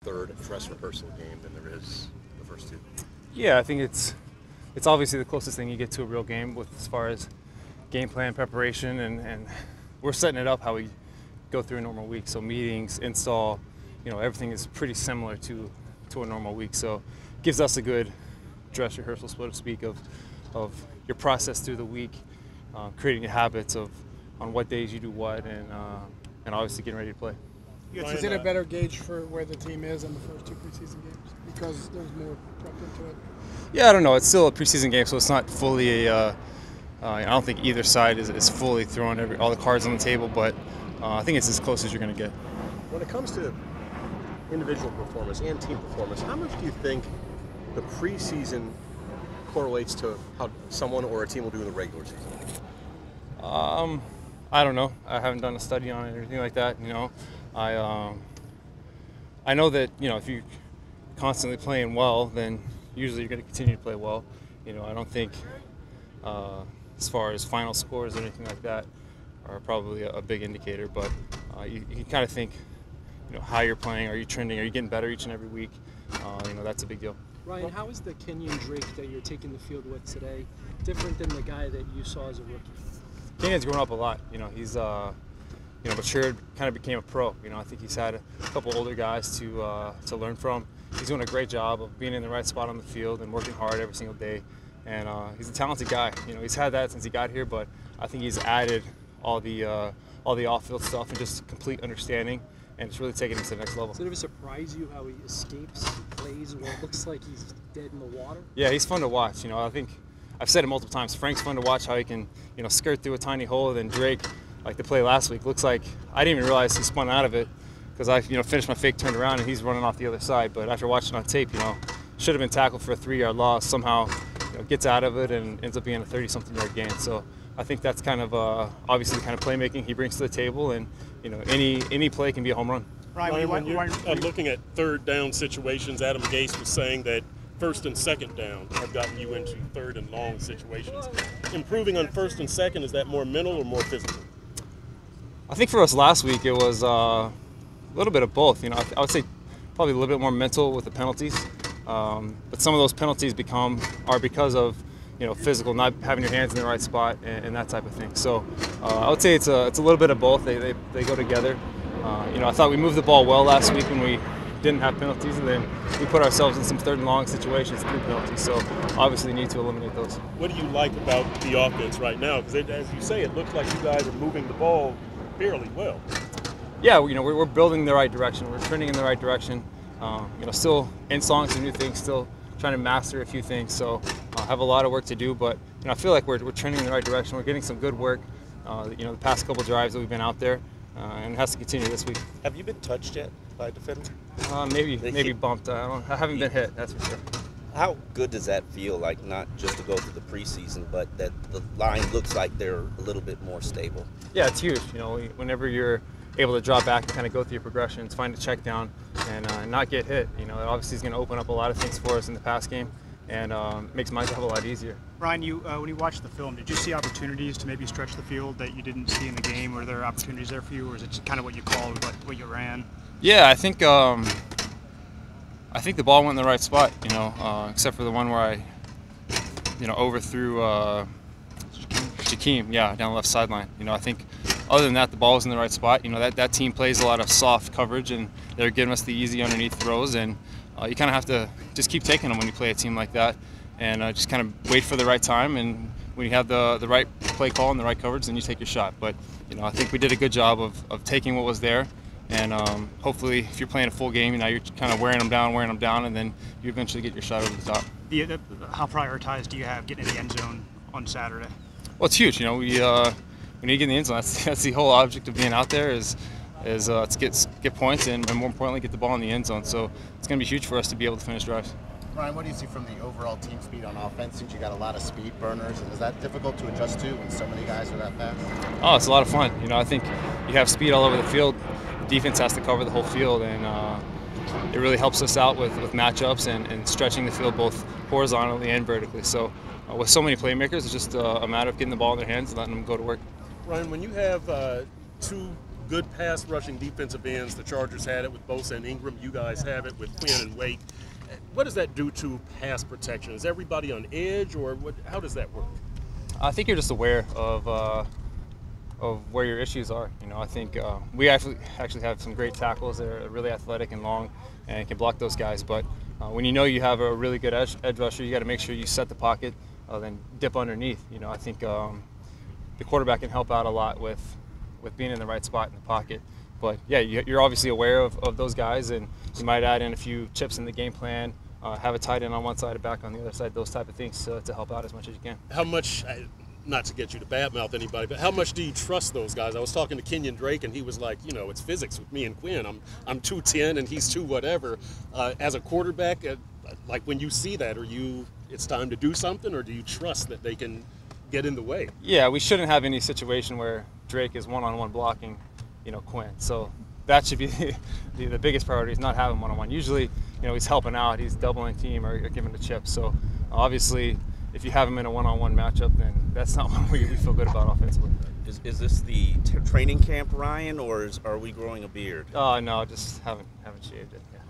third dress rehearsal game than there is the first two? Yeah, I think it's obviously the closest thing you get to a real game with as far as game plan preparation, and we're setting it up how we go through a normal week. So meetings, install, everything is pretty similar to a normal week. So it gives us a good dress rehearsal, so to speak, of your process through the week, creating your habits of on what days you do what, and obviously getting ready to play. Is it a better gauge for where the team is in the first two preseason games because there's more prep into it? Yeah, I don't know. It's still a preseason game, so it's not fully I don't think either side is fully throwing all the cards on the table, but I think it's as close as you're going to get. When it comes to individual performance and team performance, how much do you think the preseason correlates to how someone or a team will do in the regular season? I don't know. I haven't done a study on it or anything like that. I know that if you're constantly playing well, then usually you're going to continue to play well. I don't think as far as final scores or anything like that are probably a big indicator, but you can kind of think how you're playing. Are you trending? Are you getting better each and every week? That's a big deal. Ryan, how is the Kenyon Drake that you're taking the field with today different than the guy that you saw as a rookie? Kenyon's grown up a lot. He's matured, kind of became a pro. I think he's had a couple older guys to learn from. He's doing a great job of being in the right spot on the field and working hard every single day. And he's a talented guy. He's had that since he got here, but I think he's added all the off-field stuff and just complete understanding, and it's really taken him to the next level. Does it ever surprise you how he escapes, plays where it looks like he's dead in the water? Yeah, he's fun to watch. I think I've said it multiple times. Frank's fun to watch how he can, skirt through a tiny hole. And then Drake, like the play last week, looks like I didn't even realize he spun out of it because I, finished my fake, turned around, and he's running off the other side. But after watching on tape, should have been tackled for a 3-yard loss. Somehow, gets out of it and ends up being a 30-something yard gain. So I think that's kind of obviously the kind of playmaking he brings to the table, and any play can be a home run. Ryan, when you're looking at third down situations, Adam Gase was saying that first and second down have gotten you into third and long situations. Improving on first and second, is that more mental or more physical? I think for us last week it was a little bit of both. I would say probably a little bit more mental with the penalties, but some of those penalties are because of physical, not having your hands in the right spot and that type of thing. So I would say it's a little bit of both. They go together. I thought we moved the ball well last week when we didn't have penalties, and then we put ourselves in some third and long situations through penalties. So obviously need to eliminate those. What do you like about the offense right now? Because as you say, it looks like you guys are moving the ball fairly well. Yeah, we're building in the right direction. We're trending in the right direction. Still installing some new things, still trying to master a few things. So I have a lot of work to do, but I feel like we're trending in the right direction. We're getting some good work. The past couple drives that we've been out there, and it has to continue this week. Have you been touched yet by a defender? Maybe bumped. I haven't been hit, that's for sure. How good does that feel, like not just to go through the preseason, but that the line looks like they're a little bit more stable? Yeah, it's huge. Whenever you're able to drop back and kind of go through your progressions, find a check down, and not get hit, it obviously is going to open up a lot of things for us in the pass game, and makes my job a lot easier. Ryan, when you watched the film, did you see opportunities to maybe stretch the field that you didn't see in the game? Were there opportunities there for you, or is it just kind of what you called, what you ran? Yeah, I think the ball went in the right spot, except for the one where I, overthrew Jakeem, down the left sideline. I think other than that, the ball was in the right spot. That team plays a lot of soft coverage, and they're giving us the easy underneath throws, and you kind of have to just keep taking them when you play a team like that, and just kind of wait for the right time, and when you have the right play call and the right coverage, then you take your shot. But I think we did a good job of taking what was there, and hopefully if you're playing a full game, you're kind of wearing them down, and then you eventually get your shot over the top. How prioritized do you have getting in the end zone on Saturday? Well, it's huge. We need to get in the end zone. That's the whole object of being out there is to get points and more importantly get the ball in the end zone. So it's going to be huge for us to be able to finish drives. Ryan, what do you see from the overall team speed on offense? Since you got a lot of speed burners, and is that difficult to adjust to when so many guys are that fast? Oh, it's a lot of fun. I think you have speed all over the field. Defense has to cover the whole field, and it really helps us out with matchups and stretching the field both horizontally and vertically. So with so many playmakers, it's just a matter of getting the ball in their hands and letting them go to work. Ryan, when you have two good pass rushing defensive ends. The Chargers had it with Bosa and Ingram. You guys have it with Quinn and Wake. What does that do to pass protection? Is everybody on edge, or how does that work? I think you're just aware of where your issues are. You know, I think we actually have some great tackles that are really athletic and long and can block those guys. But when you know you have a really good edge rusher, you got to make sure you set the pocket, then dip underneath. You know, I think the quarterback can help out a lot with being in the right spot in the pocket. But yeah, you're obviously aware of those guys, and you might add in a few chips in the game plan. Have a tight end on one side, a back on the other side, those type of things to help out as much as you can. How much, not to get you to badmouth anybody, but how much do you trust those guys? I was talking to Kenyon Drake, and he was like, you know, it's physics with me and Quinn. I'm 210 and he's 2 whatever. As a quarterback, like when you see that, it's time to do something, or do you trust that they can get in the way? Yeah, we shouldn't have any situation where Drake is one-on-one blocking, you know, Quinn. So that should be the biggest priority, is not having one-on-one. Usually, you know, he's helping out, he's doubling team or giving the chip. So obviously, if you have him in a one-on-one matchup, then that's not one we feel good about offensively. Is this the training camp, Ryan, or are we growing a beard? Oh no, just haven't shaved it. Yeah.